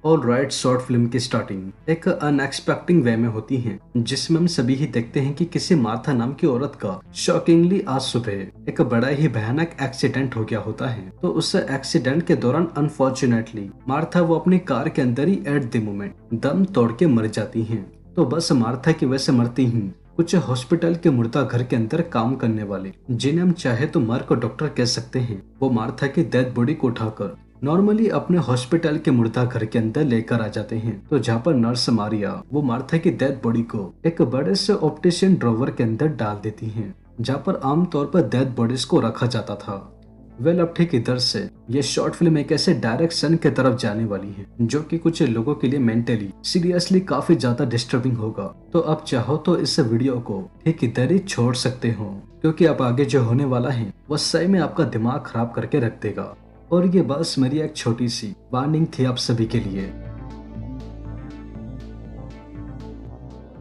Alright, short film की starting एक अनएक्सपेक्टिंग वे में होती है, जिसमें हम सभी ही देखते हैं कि किसी मार्था नाम की औरत का शॉकिंगली आज सुबह एक बड़ा ही भयानक एक्सीडेंट हो गया होता है। तो उस एक्सीडेंट के दौरान अनफॉर्चुनेटली मार्था वो अपनी कार के अंदर ही एट द मोमेंट दम तोड़ के मर जाती हैं। तो बस मार्था की वजह से मरती ही कुछ हॉस्पिटल के मुर्दा घर के अंदर काम करने वाले, जिन्हें हम चाहे तो मर को डॉक्टर कह सकते हैं, वो मार्था की डेड बॉडी को उठाकर नॉर्मली अपने हॉस्पिटल के मुर्दा घर के अंदर लेकर आ जाते हैं। तो जहाँ पर नर्स मारिया वो मार्था की डेड बॉडी को एक बड़े से ऑप्टिशियन ड्रॉवर के अंदर डाल देती हैं, जहाँ पर आमतौर पर डेड बॉडीज को रखा जाता था। वेल, अब ठीक इधर से ये शॉर्ट फिल्म एक ऐसे डायरेक्शन के तरफ जाने वाली है जो कि कुछ लोगों के लिए मेंटली सीरियसली काफी ज्यादा डिस्टर्बिंग होगा। तो अब चाहो तो इस वीडियो को ठीक इधर ही छोड़ सकते हो, क्योंकि अब आगे जो होने वाला है वो सही में आपका दिमाग खराब करके रख देगा। और ये बस मेरी एक छोटी सी वार्निंग थी आप सभी के लिए।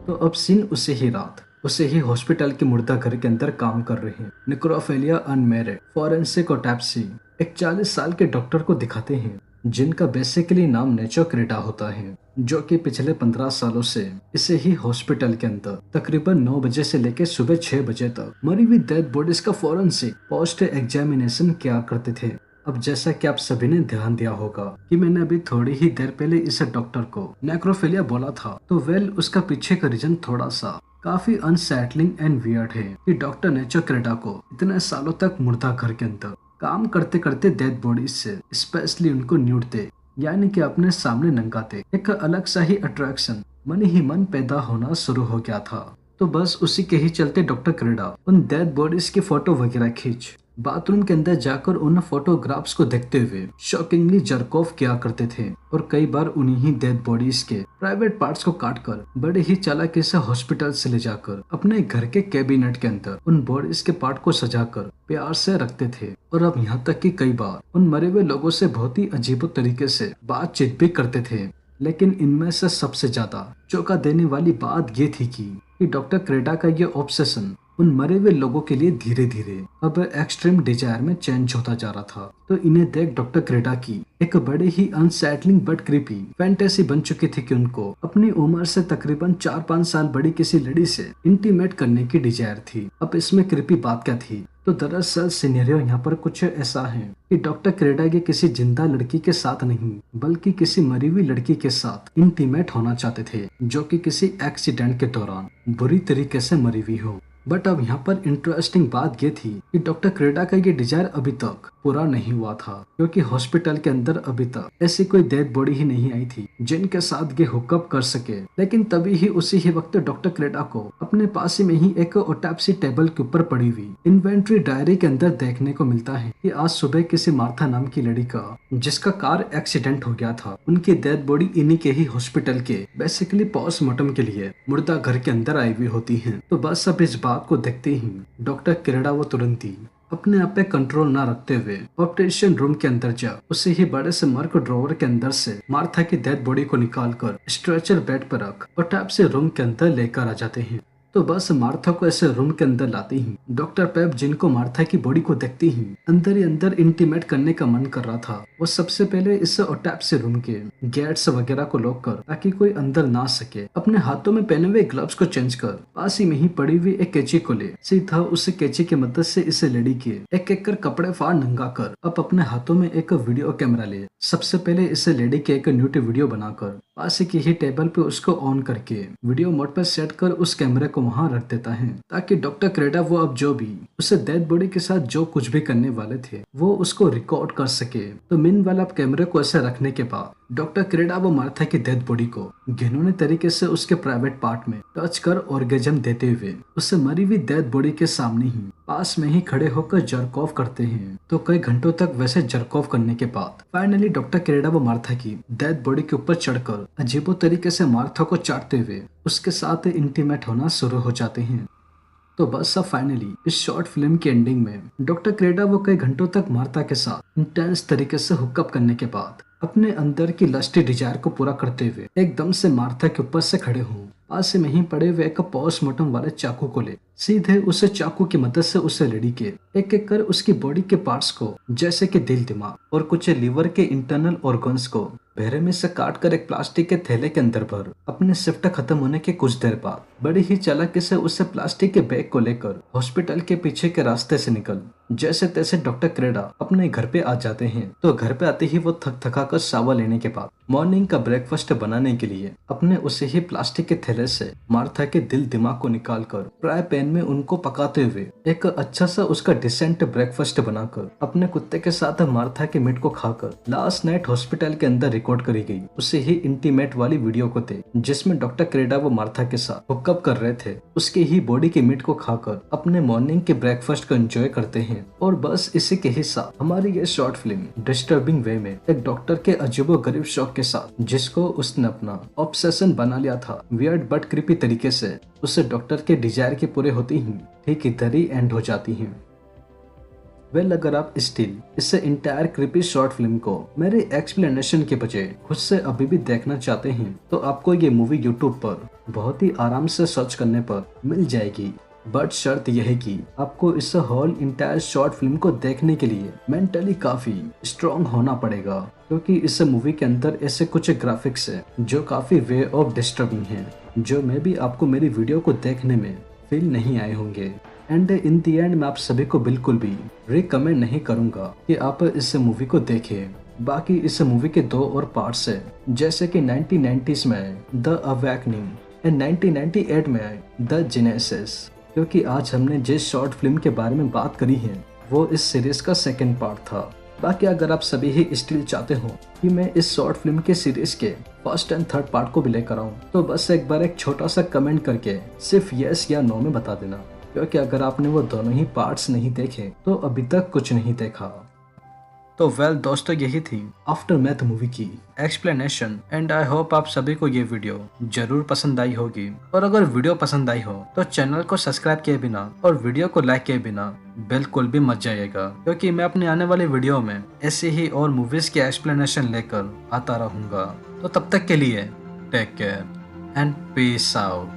तो अब सीन उसे ही रात उसे ही हॉस्पिटल के मुर्दा घर के अंदर काम कर रहे हैं नेक्रोफिलिया अनमेरिड फॉरेंसिक ऑटोप्सी एक 40 साल के डॉक्टर को दिखाते हैं, जिनका बेसिकली नाम नेचो क्रेटा होता है, जो कि पिछले 15 सालों से इसे ही हॉस्पिटल के अंदर तकरीबन 9 बजे से लेकर सुबह 6 बजे तक मरी हुई डेड बॉडीज का फॉरेंसिक पोस्ट एग्जामिनेशन किया करते थे। अब जैसा कि आप सभी ने ध्यान दिया होगा कि मैंने अभी थोड़ी ही देर पहले इस डॉक्टर को नेक्रोफिलिया बोला था, तो वेल उसका पीछे का रीजन थोड़ा सा काफी अनसेटलिंग एंड वियर्ड है कि डॉक्टर नेचो क्रेटा को इतने सालों तक मुर्दा घर के अंदर काम करते करते डेड बॉडीज से स्पेशली उनको न्यूड़ते यानी कि अपने सामने नंगाते एक अलग सा ही अट्रैक्शन मन ही मन पैदा होना शुरू हो गया था। तो बस उसी के ही चलते डॉक्टर क्रेटा उन डेड बॉडीज की फोटो वगैरह खींच बाथरूम के अंदर जाकर उन फोटोग्राफ्स को देखते हुए शॉकिंगली जर्क ऑफ किया करते थे, और कई बार उन्हीं ही डेड बॉडीज के प्राइवेट पार्ट्स को काटकर बड़े ही चालाकी से हॉस्पिटल से ले जाकर अपने घर के कैबिनेट के अंदर उन बॉडीज के पार्ट को सजाकर प्यार से रखते थे। और अब यहाँ तक कि कई बार उन मरे हुए लोगों से बहुत ही अजीब तरीके से बातचीत भी करते थे। लेकिन इनमें से सबसे ज्यादा चौंका देने वाली बात ये थी कि डॉक्टर क्रेटा का ये ऑब्सेशन उन मरे हुए लोगों के लिए धीरे धीरे अब एक्सट्रीम डिजायर में चेंज होता जा रहा था। तो इन्हें देख डॉक्टर क्रेटा की एक बड़ी ही अनसेटलिंग बट क्रीपी फैंटेसी बन चुकी थी कि उनको अपनी उम्र से तकरीबन 4-5 साल बड़ी किसी लड़की से इंटीमेट करने की डिजायर थी। अब इसमें क्रीपी बात क्या थी? तो दरअसल सिनेरियो यहाँ पर कुछ ऐसा है कि डॉक्टर क्रेटा के किसी जिंदा लड़की के साथ नहीं बल्कि किसी मरी हुई लड़की के साथ इंटीमेट होना चाहते थे, जो कि किसी एक्सीडेंट के दौरान बुरी तरीके से मरी हुई हो। बट अब यहाँ पर इंटरेस्टिंग बात ये थी कि डॉक्टर क्रेटा का ये डिजायर अभी तक पूरा नहीं हुआ था, क्योंकि हॉस्पिटल के अंदर अभी तक ऐसी कोई डेड बॉडी ही नहीं आई थी जिनके साथ ये हुकअप कर सके। लेकिन तभी ही उसी ही वक्त डॉक्टर क्रेटा को अपने पास में ही एक ऑटोप्सी टेबल के ऊपर पड़ी हुई इन्वेंट्री डायरी के अंदर देखने को मिलता है कि आज सुबह किसी मार्था नाम की लड़की का, जिसका कार एक्सीडेंट हो गया था, उनकी डेड बॉडी इन्हीं के ही हॉस्पिटल के बेसिकली पोस्टमार्टम के लिए मुर्दा घर के अंदर आई हुई होती है। तो बस अब इस बात को देखते ही डॉक्टर क्रेटा वो तुरंत ही अपने आप पे कंट्रोल ना रखते हुए ऑपरेशन रूम के अंदर जा उसे ही बड़े से मर्क ड्रॉवर के अंदर से मार्था की डेड बॉडी को निकालकर स्ट्रेचर बेड पर रख ऑटोप्सी रूम के अंदर लेकर आ जाते हैं। तो बस मार्था को ऐसे रूम के अंदर लाते ही डॉक्टर पेप, जिनको मार्था की बॉडी को देखते ही अंदर इंटीमेट करने का मन कर रहा था, वो सबसे पहले इस ऑटोप्सी रूम के गेट्स वगैरह को लॉक कर ताकि कोई अंदर ना सके, अपने हाथों में पहने हुए ग्लव्स को चेंज कर पास ही में ही पड़ी हुई एक कैंची को ले सीधा उस कैंची की मदद से इसे लड़ी के एक कर कपड़े फाड़ नंगा कर अब अपने हाथों में एक वीडियो कैमरा ले सबसे पहले इसे लेडी के एक न्यूटी वीडियो बनाकर पास की ही टेबल पे उसको ऑन करके वीडियो मोड पर सेट कर उस कैमरे को वहां रख देता है, ताकि डॉक्टर क्रेटा वो अब जो भी उसे डेड बॉडी के साथ जो कुछ भी करने वाले थे वो उसको रिकॉर्ड कर सके। तो मीनवाइल अब कैमरे को ऐसे रखने के बाद डॉक्टर क्रेटा वो मार्था की डेड बॉडी को घिनौने तरीके से उसके प्राइवेट पार्ट में टच कर ऑर्गेजम देते हुए उसे मरी हुई डेड बॉडी के सामने ही पास में ही खड़े होकर जर्क ऑफ करते हैं। तो कई घंटों तक वैसे जर्क ऑफ करने के बाद फाइनली डॉक्टर क्रेटा वो मार्था की डेड बॉडी के ऊपर चढ़कर अजीबो तरीके से मार्था को चाटते हुए उसके साथ इंटीमेट होना शुरू हो जाते हैं। तो बस अब फाइनली इस शॉर्ट फिल्म की एंडिंग में डॉक्टर क्रेडा वो कई घंटों तक मार्था के साथ इंटेंस तरीके से हुकअप करने के बाद अपने अंदर की लस्टी डिजायर को पूरा करते हुए एकदम से मार्था के ऊपर से खड़े हों, पास में ही पड़े हुए एक पोस्टमार्टम वाले चाकू को ले सीधे उसे चाकू की मदद से उसे लेडी के एक एक कर उसकी बॉडी के पार्ट्स को जैसे कि दिल, दिमाग और कुछ लीवर के इंटरनल ऑर्गन्स को बहरे में से काट कर एक प्लास्टिक के थैले के अंदर भर अपने शिफ्ट खत्म होने के कुछ देर बाद बड़ी ही चालाकी से उसे प्लास्टिक के बैग को लेकर हॉस्पिटल के पीछे के रास्ते से निकल जैसे तैसे डॉक्टर क्रेडा अपने घर पे आ जाते हैं। तो घर पे आते ही वो थक थका कर शावर लेने के बाद मॉर्निंग का ब्रेकफास्ट बनाने के लिए अपने उसे ही प्लास्टिक के थैले से मार्था के दिल, दिमाग को निकाल कर फ्राई पैन में उनको पकाते हुए एक अच्छा सा उसका डिसेंट ब्रेकफास्ट बनाकर अपने कुत्ते के साथ मार्था के मीट को खाकर लास्ट नाइट हॉस्पिटल के अंदर रिकॉर्ड करी गई उसे ही इंटीमेट वाली वीडियो को थे, जिसमें डॉक्टर क्रेडा वो मार्था के साथ हुकअप कर रहे थे, उसके ही बॉडी के मीट को खाकर अपने मॉर्निंग के ब्रेकफास्ट को एंजॉय करते हैं। और बस इसी के हिस्सा हमारी ये शॉर्ट फिल्म डिस्टर्बिंग वे में एक डॉक्टर के अजीबो गरीब शौक के साथ, जिसको उसने अपना ऑब्सेशन बना लिया था वियर्ड बट क्रीपी तरीके से, उसे डॉक्टर के डिजायर के पूरे होती ही ठीक इधर ही एंड हो जाती है। वेल, अगर आप स्टिल इसे इंटायर क्रीपी शॉर्ट फिल्म को मेरे एक्सप्लेनेशन के बजाय खुद से अभी भी देखना चाहते हैं तो आपको ये मूवी यूट्यूब पर बहुत ही आराम से सर्च करने पर मिल जाएगी। बट शर्त यह है कि आपको इस होल इंटायर शॉर्ट फिल्म को देखने के लिए मेंटली काफी स्ट्रॉन्ग होना पड़ेगा, क्योंकि इस मूवी के अंदर ऐसे कुछ ग्राफिक्स है जो काफी वे ऑफ डिस्टर्बिंग हैं, जो मे भी आपको मेरी वीडियो को देखने में फील नहीं आए होंगे। एंड इन दी एंड मैं आप सभी को बिल्कुल भी रिकमेंड नहीं करूंगा कि आप इस मूवी को देखें। बाकी इस मूवी के 2 और पार्ट्स है, जैसे कि 1990s में द अवेकनिंग एंड 1998 में द जेनेसिस। क्योंकि आज हमने जिस शॉर्ट फिल्म के बारे में बात करी है वो इस सीरीज का सेकंड पार्ट था। बाकी अगर आप सभी ही स्टिल चाहते हो कि मैं इस शॉर्ट फिल्म के सीरीज के फर्स्ट एंड थर्ड पार्ट को भी लेकर आऊं, तो बस एक बार एक छोटा सा कमेंट करके सिर्फ यस या नो में बता देना, क्योंकि अगर आपने वो दोनों ही पार्ट्स नहीं देखे तो अभी तक कुछ नहीं देखा। तो वेल दोस्तों, यही थी आफ्टर मैथ मूवी की एक्सप्लेनेशन एंड आई होप आप सभी को ये वीडियो जरूर पसंद आई होगी। और अगर वीडियो पसंद आई हो तो चैनल को सब्सक्राइब किए बिना और वीडियो को लाइक किए बिना बिल्कुल भी मत जाइएगा, क्योंकि मैं अपने आने वाले वीडियो में ऐसे ही और मूवीज की एक्सप्लेनेशन लेकर आता रहूंगा। तो तब तक के लिए take care and peace out.